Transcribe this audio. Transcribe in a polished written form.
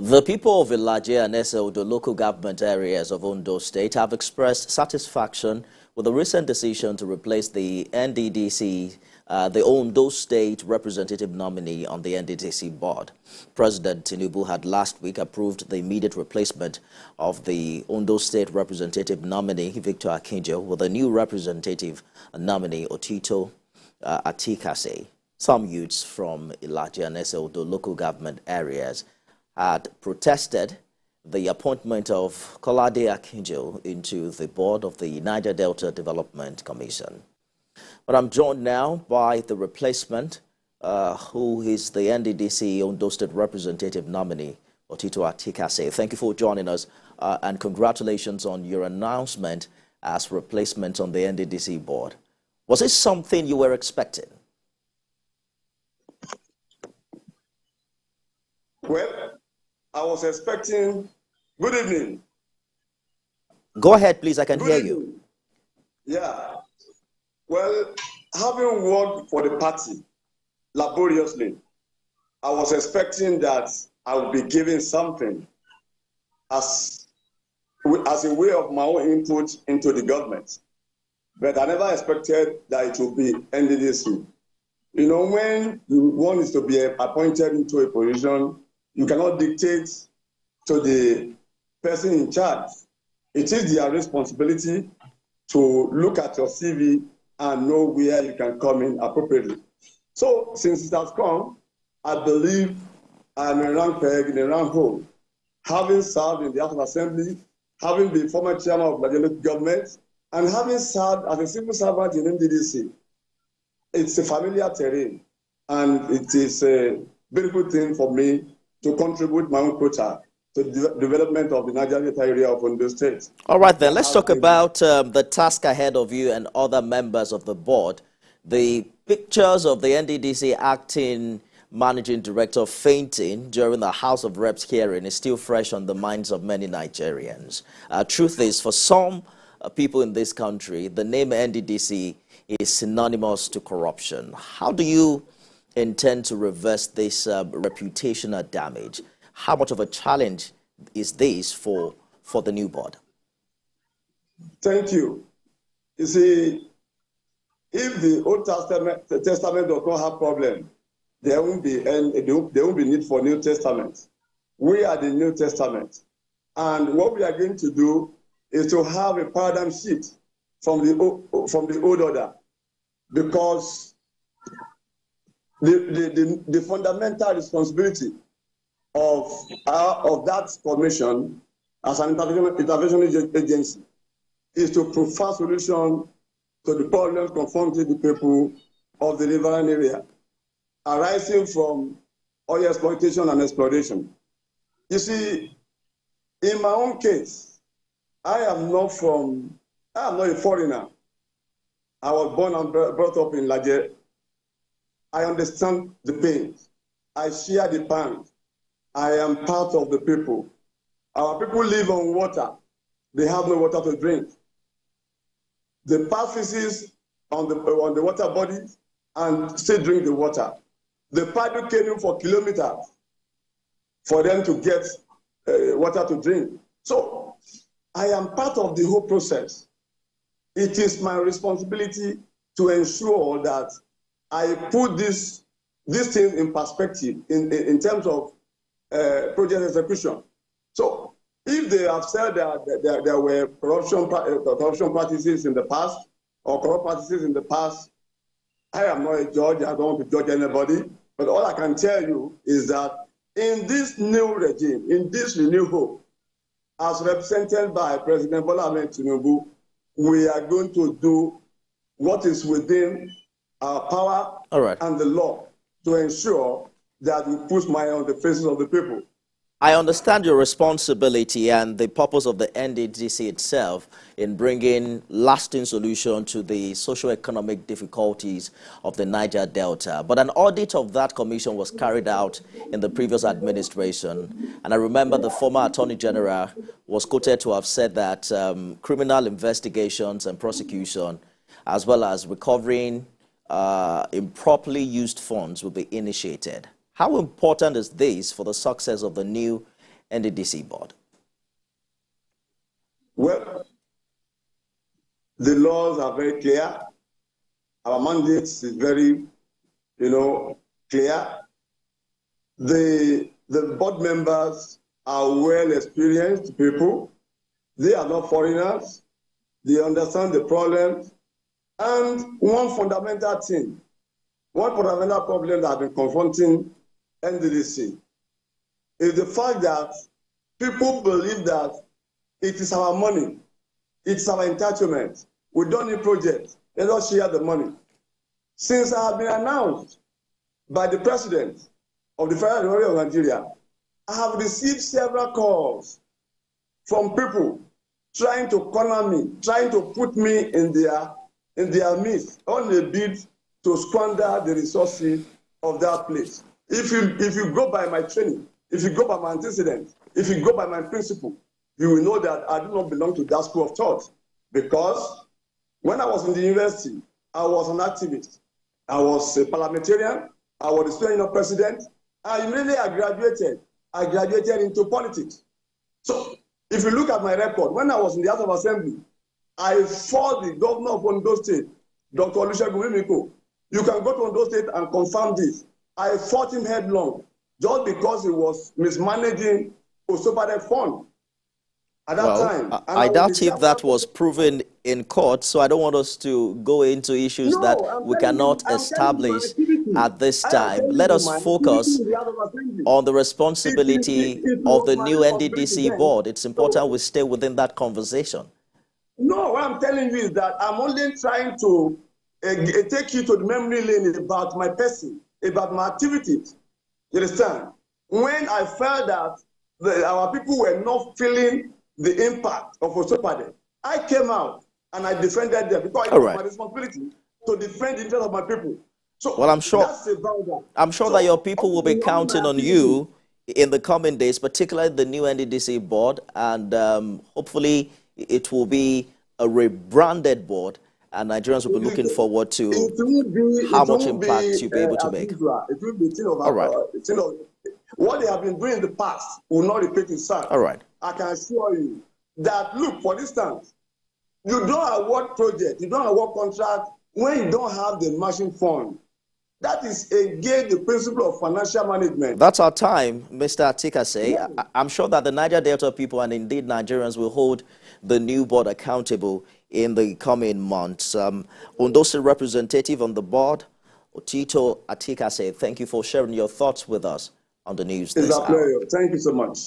The people of Ilaje and Ese-Odo local government areas of Ondo State have expressed satisfaction with the recent decision to replace the NDDC, the Ondo State representative nominee on the NDDC board. President Tinubu had last week approved the immediate replacement of the Ondo State representative nominee, Victor Akinjo, with a new representative nominee, Otito Atikase. Some youths from Ilaje and Ese-Odo local government areas had protested the appointment of Kolade Akinjo into the board of the Niger Delta Development Commission. But I'm joined now by the replacement, who is the NDDC Ondo State representative nominee, Otito Atikase. Thank you for joining us, and congratulations on your announcement as replacement on the NDDC board. Was it something you were expecting? Well, I was expecting. Good evening. Go ahead, please. I can hear you. Yeah. Well, having worked for the party laboriously, I was expecting that I would be given something as a way of my own input into the government. But I never expected that it would be NDDC. You know, when one is to be appointed into a position, you cannot dictate to the person in charge. It is their responsibility to look at your CV and know where you can come in appropriately. So since it has come, I believe I'm a round peg in a round hole. Having served in the House of Assembly, having been former chairman of the local government, and having served as a civil servant in NDDC, it's a familiar terrain, and it is a beautiful thing for me to contribute my own quota to the development of the Niger Delta area of Ondo State. All right, then, let's talk about the task ahead of you and other members of the board. The pictures of the NDDC acting managing director fainting during the House of Reps hearing is still fresh on the minds of many Nigerians. Truth is, for some people in this country, the name NDDC is synonymous to corruption. How do you intend to reverse this reputational damage? How much of a challenge is this for the new board? Thank you. You see, if the Old Testament does not have problem, there won't be need for New Testament. We are the New Testament, and what we are going to do is to have a paradigm shift from the old order, because the fundamental responsibility of that commission as an intervention agency is to provide solution to the problems confronting the people of the riverine area arising from oil exploitation and exploration. You see, in my own case, I am not a foreigner. I was born and brought up in Ilaje. I understand the pain. I share the pain. I am part of the people. Our people live on water. They have no water to drink. They pass feces on the water bodies and still drink the water. They paddle canoe for kilometers for them to get water to drink. So I am part of the whole process. It is my responsibility to ensure that I put this thing in perspective in terms of project execution. So if they have said that there were corruption practices in the past or corrupt practices in the past, I am not a judge. I don't want to judge anybody. But all I can tell you is that in this new regime, in this renewed hope, as represented by President Bola Tinubu, we are going to do what is within our power and the law to ensure that we put money on the faces of the people. I understand your responsibility and the purpose of the NDDC itself in bringing lasting solution to the socio-economic difficulties of the Niger Delta. But an audit of that commission was carried out in the previous administration. And I remember the former Attorney General was quoted to have said that criminal investigations and prosecution, as well as recovering improperly used funds, will be initiated. How important is this for the success of the new NDDC board? Well, the laws are very clear. Our mandate is very, clear. The board members are well experienced people. They are not foreigners. They understand the problems. And one fundamental problem that has been confronting NDDC is the fact that people believe that it is our money, it's our entitlement. We don't need projects. Let us share the money. Since I have been announced by the president of the Federal Republic of Nigeria, I have received several calls from people trying to corner me, trying to put me in their midst on a bid to squander the resources of that place. If you go by my training, if you go by my antecedents, if you go by my principle, you will know that I do not belong to that school of thought. Because when I was in the university, I was an activist. I was a parliamentarian. I was the student union president. And immediately I graduated into politics. So if you look at my record, when I was in the House of Assembly, I fought the governor of Ondo State, Dr. Olusegun Mimiko. You can go to Ondo State and confirm this. I fought him headlong just because he was mismanaging Osopade fund. At that time, I doubt if that was proven in court, so I don't want us to go into issues that we cannot establish at this time. Let us focus on the responsibility of the new NDDC board. It's important we stay within that conversation. No, what I'm telling you is that I'm only trying to take you to the memory lane about my person, about my activities. You understand? When I felt that our people were not feeling the impact of Osopade, I came out and I defended them because it was my responsibility to defend the interests of my people. So, well, I'm sure that your people will be counting on you in the coming days, particularly the new NDDC board, and hopefully it will be a rebranded board, and Nigerians will be looking forward to how much impact you'll be able to make. It will be all right. What they have been doing in the past will not repeat itself. All right. I can assure you that, look, for instance, you don't award project, you don't award contract when you don't have the matching fund. That is against the principle of financial management. That's our time, Mr. Atikase. Yeah. I'm sure that the Niger Delta people and indeed Nigerians will hold the new board accountable in the coming months. Ondo State representative on the board, Otito Atikase, thank you for sharing your thoughts with us on the news this hour. Thank you so much.